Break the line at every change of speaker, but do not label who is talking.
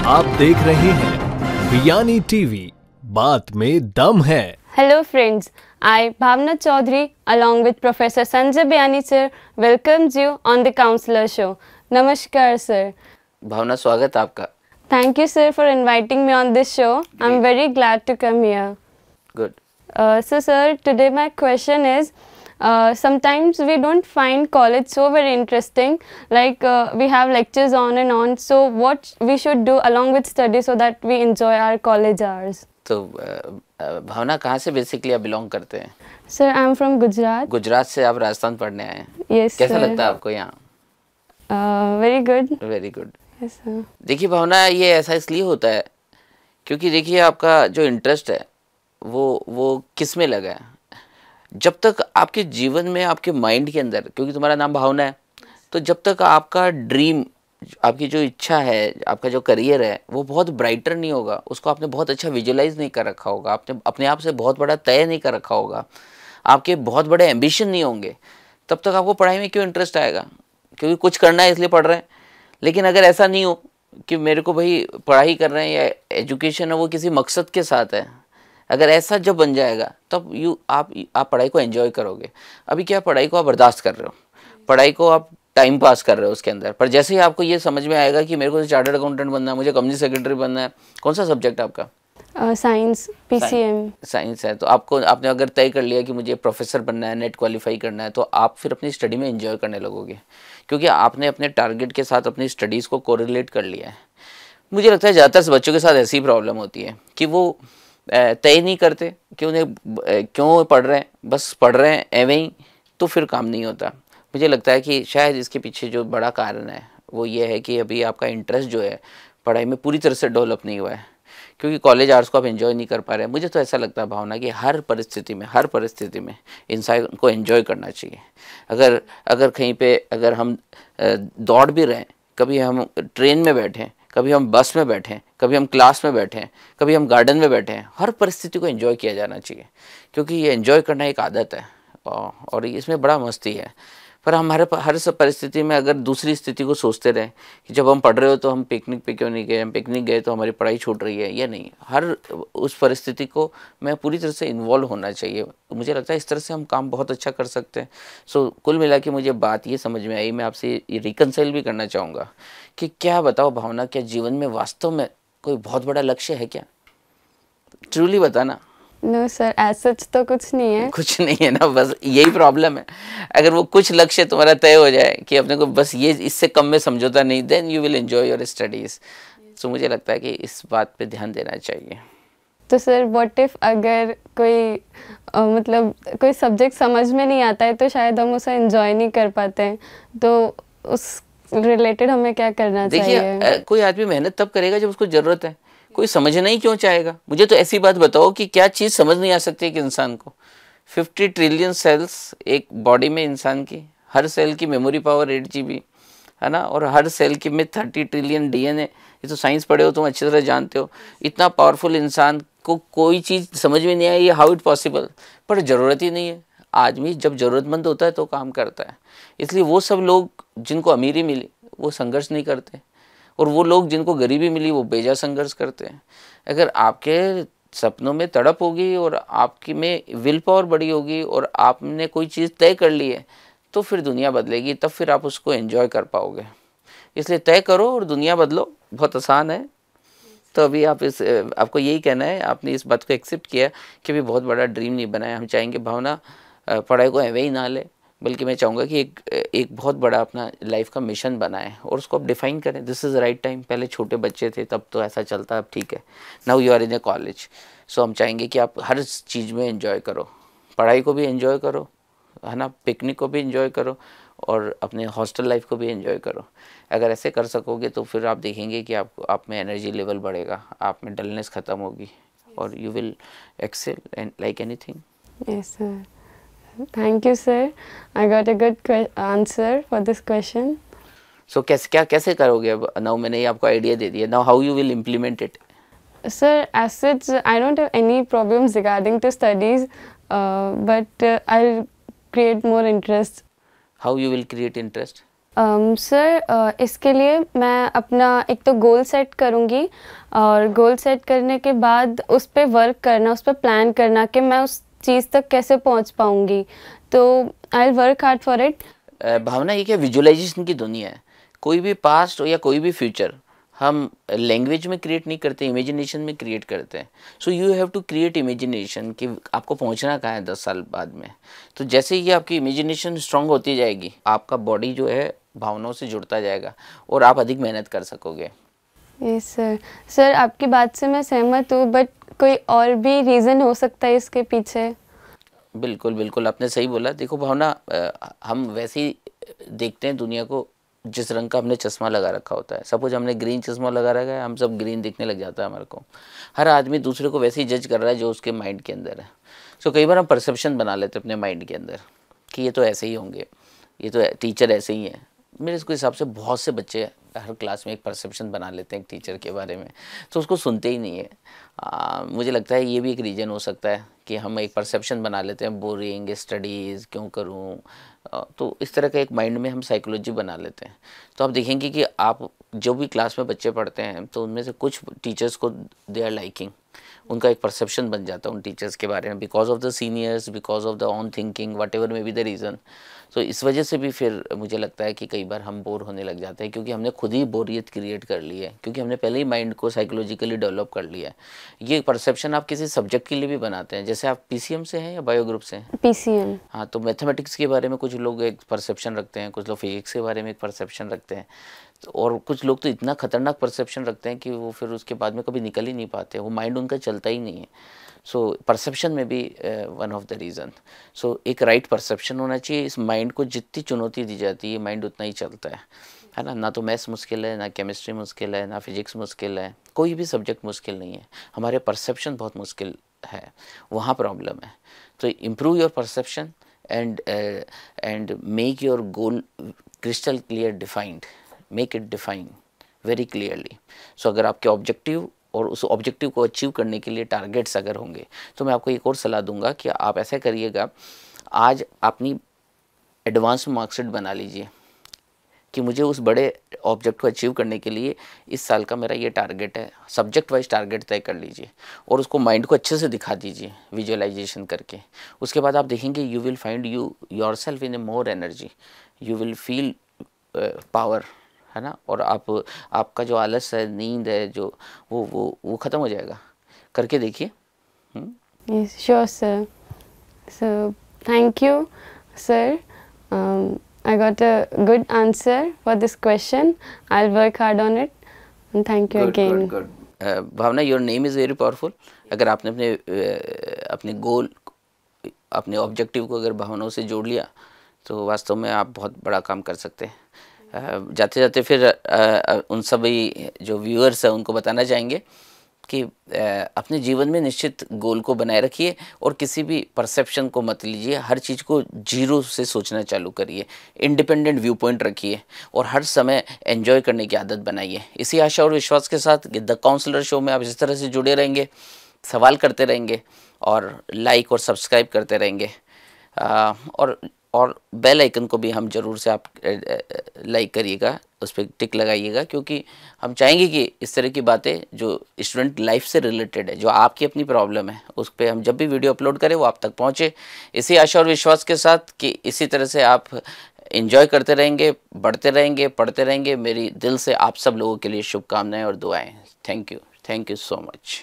आप देख रहे हैं बियानी टीवी, बात में दम है।
Hello friends, I Bhavna Chaudhary along with Professor Sanjay Biani sir welcomes you on the Counselor Show. Namaskar sir.
भावना, स्वागत आपका।
Thank you sir for inviting me on this show. I'm very glad to come here.
Good.
So sir, today my question is, sometimes we don't find college so very interesting, like we have lectures on and on, so what we should do along with study so that we enjoy our college hours?
तो भावना, कहाँ से basically आप belong करते हैं?
Sir, I'm from Gujarat.
Gujarat से आप राजस्थान पढ़ने आए हैं?
Yes
कैसा
sir.
लगता है आपको यहाँ?
Very good.
Very good.
Yes sir.
देखिए भावना, ये ऐसा इसलिए होता है क्योंकि देखिए आपका जो इंटरेस्ट है वो किस में लगा है। जब तक आपके जीवन में, आपके माइंड के अंदर, क्योंकि तुम्हारा नाम भावना है, तो जब तक आपका ड्रीम, आपकी जो इच्छा है, आपका जो करियर है, वो बहुत ब्राइटर नहीं होगा, उसको आपने बहुत अच्छा विजुलाइज नहीं कर रखा होगा, आपने अपने आप से बहुत बड़ा तय नहीं कर रखा होगा, आपके बहुत बड़े एम्बिशन नहीं होंगे, तब तक आपको पढ़ाई में क्यों इंटरेस्ट आएगा? क्योंकि कुछ करना है इसलिए पढ़ रहे हैं। लेकिन अगर ऐसा नहीं हो कि मेरे को भाई पढ़ाई कर रहे हैं या एजुकेशन है वो किसी मकसद के साथ है, अगर ऐसा जब बन जाएगा तब आप पढ़ाई को एंजॉय करोगे। अभी क्या, पढ़ाई को आप बर्दाश्त कर रहे हो, पढ़ाई को आप टाइम पास कर रहे हो उसके अंदर, पर जैसे ही आपको ये समझ में आएगा कि मेरे को चार्टर्ड अकाउंटेंट बनना है, मुझे कंपनी सेक्रेटरी बनना है। कौन सा सब्जेक्ट आपका?
Science, PCM.
साइंस है। तो आपने अगर तय कर लिया कि मुझे प्रोफेसर बनना है, नेट क्वालिफाई करना है, तो आप फिर अपनी स्टडी में एंजॉय करने लगोगे, क्योंकि आपने अपने टारगेट के साथ अपनी स्टडीज़ को कोरिलेट कर लिया है। मुझे लगता है ज़्यादातर बच्चों के साथ ऐसी प्रॉब्लम होती है कि वो तय नहीं करते कि उन्हें क्यों पढ़ रहे हैं, बस पढ़ रहे हैं एवं ही, तो फिर काम नहीं होता। मुझे लगता है कि शायद इसके पीछे जो बड़ा कारण है वो ये है कि अभी आपका इंटरेस्ट जो है पढ़ाई में पूरी तरह से डेवलप नहीं हुआ है, क्योंकि कॉलेज आवर्स को आप एंजॉय नहीं कर पा रहे हैं। मुझे तो ऐसा लगता है भावना कि हर परिस्थिति में इंसान को एंजॉय करना चाहिए। अगर कहीं पे अगर हम दौड़ भी रहे हैं, कभी हम ट्रेन में बैठें, कभी हम बस में बैठें, कभी हम क्लास में बैठें, कभी हम गार्डन में बैठें, हर परिस्थिति को एंजॉय किया जाना चाहिए, क्योंकि ये एंजॉय करना एक आदत है और इसमें बड़ा मस्ती है। पर हमारे हर परिस्थिति में अगर दूसरी स्थिति को सोचते रहें कि जब हम पढ़ रहे हो तो हम पिकनिक पे क्यों नहीं गए, हम पिकनिक गए तो हमारी पढ़ाई छूट रही है, या नहीं, हर उस परिस्थिति को मैं पूरी तरह से इन्वॉल्व होना चाहिए। मुझे लगता है इस तरह से हम काम बहुत अच्छा कर सकते हैं। सो कुल मिला के मुझे बात ये समझ में आई, मैं आपसे रिकंसाइल भी करना चाहूँगा कि क्या बताओ भावना, क्या जीवन में वास्तव में कोई बहुत बड़ा लक्ष्य है क्या? ट्रूली बताना।
नो सर, एज सच तो कुछ नहीं है।
कुछ नहीं है ना, बस यही प्रॉब्लम है। अगर वो कुछ लक्ष्य तुम्हारा तय हो जाए कि अपने को बस ये, इससे कम में समझौता नहीं, then you will enjoy your studies. तो मुझे लगता है कि इस बात पे ध्यान देना चाहिए।
तो सर, व्हाट इफ अगर कोई मतलब कोई सब्जेक्ट समझ में नहीं आता है तो शायद हम उसे एंजॉय नहीं कर पाते हैं, तो उस रिलेटेड हमें क्या करना चाहिए?
देखिए, कोई आदमी मेहनत तब करेगा जब उसको जरूरत है, कोई समझना ही क्यों चाहेगा? मुझे तो ऐसी बात बताओ कि क्या चीज़ समझ नहीं आ सकती है कि इंसान को 50 ट्रिलियन सेल्स एक बॉडी में इंसान की, हर सेल की मेमोरी पावर 8 GB है ना, और हर सेल की में 30 ट्रिलियन DNA। ये तो साइंस पढ़े हो, तुम अच्छी तरह जानते हो। इतना पावरफुल इंसान को कोई चीज़ समझ में नहीं आई, हाउ इट पॉसिबल? पर ज़रूरत ही नहीं है। आदमी जब ज़रूरतमंद होता है तो काम करता है। इसलिए वो सब लोग जिनको अमीरी मिली वो संघर्ष नहीं करते, और वो लोग जिनको गरीबी मिली वो बेजा संघर्ष करते हैं। अगर आपके सपनों में तड़प होगी और आपकी में विल पावर बड़ी होगी और आपने कोई चीज़ तय कर ली है, तो फिर दुनिया बदलेगी, तब फिर आप उसको एंजॉय कर पाओगे। इसलिए तय करो और दुनिया बदलो, बहुत आसान है। तो अभी आपको यही कहना है, आपने इस बात को एक्सेप्ट किया कि अभी बहुत बड़ा ड्रीम नहीं बनाया। हम चाहेंगे भावना पढ़ाई को एवं ही ना ले, बल्कि मैं चाहूँगा कि एक बहुत बड़ा अपना लाइफ का मिशन बनाएं और उसको आप डिफाइन करें। This is right time. पहले छोटे बच्चे थे तब तो ऐसा चलता, अब ठीक है, now you are in a college. So हम चाहेंगे कि आप हर चीज़ में एंजॉय करो, पढ़ाई को भी एंजॉय करो, है ना, पिकनिक को भी एंजॉय करो, और अपने हॉस्टल लाइफ को भी एंजॉय करो। अगर ऐसे कर सकोगे तो फिर आप देखेंगे कि आप में एनर्जी लेवल बढ़ेगा, आप में डलनेस ख़त्म होगी, और you will excel and like anything.
Yes sir, thank you sir, I got a good answer for this question.
So कैसे करोगे? अब नाउ मैंने आपको आइडिया दे दिया, now how you will implement it?
Sir, as such, I don't have any problems regarding to studies, but I'll create more interest.
How you will create interest?
Sir इसके लिए मैं अपना एक तो गोल सेट करूँगी, और गोल सेट करने के बाद उस पर वर्क करना, उस पर प्लान करना कि मैं उस चीज़ तक कैसे पहुँच पाऊँगी। तो I will work hard for it.
Bhavna ये क्या विजुअलाइजेशन की दुनिया है। कोई भी पास्ट या कोई भी फ्यूचर हम लैंग्वेज में क्रिएट नहीं करते, इमेजिनेशन में क्रिएट करते हैं। So you have to create imagination कि आपको पहुंचना कहाँ है 10 साल बाद में। तो जैसे ही आपकी इमेजिनेशन स्ट्रांग होती जाएगी, आपका बॉडी जो है भावनाओं से जुड़ता जाएगा और आप अधिक मेहनत कर सकोगे।
Yes sir. सर आपकी बात से मैं सहमत हूँ, बट कोई और भी रीज़न हो सकता है इसके पीछे?
बिल्कुल बिल्कुल, आपने सही बोला। देखो भावना, हम वैसे ही देखते हैं दुनिया को जिस रंग का हमने चश्मा लगा रखा होता है। सपोज हमने ग्रीन चश्मा लगा रखा है, हम सब ग्रीन दिखने लग जाता है हमारे को। हर आदमी दूसरे को वैसे ही जज कर रहा है जो उसके माइंड के अंदर है। सो कई बार हम परसेप्शन बना लेते हैं अपने माइंड के अंदर कि ये तो ऐसे ही होंगे, ये तो टीचर ऐसे ही हैं। मेरे इसके हिसाब से बहुत से बच्चे हर क्लास में एक परसेप्शन बना लेते हैं एक टीचर के बारे में, तो उसको सुनते ही नहीं है। मुझे लगता है ये भी एक रीज़न हो सकता है कि हम एक परसेप्शन बना लेते हैं, बोरिंग स्टडीज़ क्यों करूं। तो इस तरह का एक माइंड में हम साइकोलॉजी बना लेते हैं। तो आप देखेंगे कि आप जो भी क्लास में बच्चे पढ़ते हैं, तो उनमें से कुछ टीचर्स को दे आर लाइकिंग, उनका एक परसेप्शन बन जाता है उन टीचर्स के बारे में, because of the seniors, because of the on thinking, what ever may be the reason. तो इस वजह से भी फिर मुझे लगता है कि कई बार हम बोर होने लग जाते हैं, क्योंकि हमने खुद ही बोरियत क्रिएट कर ली है, क्योंकि हमने पहले ही माइंड को साइकोलॉजिकली डेवलप कर लिया है। ये परसेप्शन आप किसी सब्जेक्ट के लिए भी बनाते हैं। जैसे आप पीसीएम से हैं या बायो ग्रुप से हैं?
पीसीएम।
हाँ, तो मैथमेटिक्स के बारे में कुछ लोग एक परसेप्शन रखते हैं, कुछ लोग फिजिक्स के बारे में एक परसेप्शन रखते हैं, और कुछ लोग तो इतना खतरनाक परसेप्शन रखते हैं कि वो फिर उसके बाद में कभी निकल ही नहीं पाते, वो माइंड उनका चलता ही नहीं है। सो परसेप्शन में भी वन ऑफ द रीज़न। सो एक राइट परसेप्शन होना चाहिए। इस माइंड को जितनी चुनौती दी जाती है, माइंड उतना ही चलता है ना। ना तो मैथ्स मुश्किल है, ना केमिस्ट्री मुश्किल है, ना फिजिक्स मुश्किल है, कोई भी सब्जेक्ट मुश्किल नहीं है। हमारे परसेप्शन बहुत मुश्किल है, वहाँ प्रॉब्लम है। तो improve your perception and make your goal crystal clear, defined, make it define very clearly. So अगर आपके ऑब्जेक्टिव और उस ऑब्जेक्टिव को अचीव करने के लिए टारगेट्स अगर होंगे, तो मैं आपको एक और सलाह दूंगा कि आप ऐसा करिएगा, आज अपनी एडवांस मार्कशीट बना लीजिए कि मुझे उस बड़े ऑब्जेक्ट को अचीव करने के लिए इस साल का मेरा ये टारगेट है। सब्जेक्ट वाइज टारगेट तय कर लीजिए और उसको माइंड को अच्छे से दिखा दीजिए विजुअलाइजेशन करके। उसके बाद आप देखेंगे you will find your self in A more energy, you will feel power, है ना। और आपका जो आलस है, नींद है, जो वो ख़त्म हो जाएगा। करके देखिए।
Yes sure sir. So thank you sir. I got a good answer for this question. I'll work hard on it. And thank you again.
Good. Bhavna, your name is very powerful. अगर आपने अपने गोल, अपने ऑब्जेक्टिव को अगर भावनाओं से जोड़ लिया, तो वास्तव में आप बहुत बड़ा काम कर सकते हैं। जाते जाते फिर उन सभी जो व्यूअर्स हैं उनको बताना चाहेंगे कि अपने जीवन में निश्चित गोल को बनाए रखिए और किसी भी परसेप्शन को मत लीजिए। हर चीज़ को जीरो से सोचना चालू करिए, इंडिपेंडेंट व्यू पॉइंट रखिए और हर समय एंजॉय करने की आदत बनाइए। इसी आशा और विश्वास के साथ द काउंसलर शो में आप इस तरह से जुड़े रहेंगे, सवाल करते रहेंगे और लाइक और सब्सक्राइब करते रहेंगे, और बेल आइकन को भी हम ज़रूर से आप लाइक करिएगा, उस पर टिक लगाइएगा, क्योंकि हम चाहेंगे कि इस तरह की बातें जो स्टूडेंट लाइफ से रिलेटेड है, जो आपकी अपनी प्रॉब्लम है, उस पर हम जब भी वीडियो अपलोड करें वो आप तक पहुँचे। इसी आशा और विश्वास के साथ कि इसी तरह से आप एंजॉय करते रहेंगे, बढ़ते रहेंगे, पढ़ते रहेंगे। मेरी दिल से आप सब लोगों के लिए शुभकामनाएं और दुआएं। Thank you so much.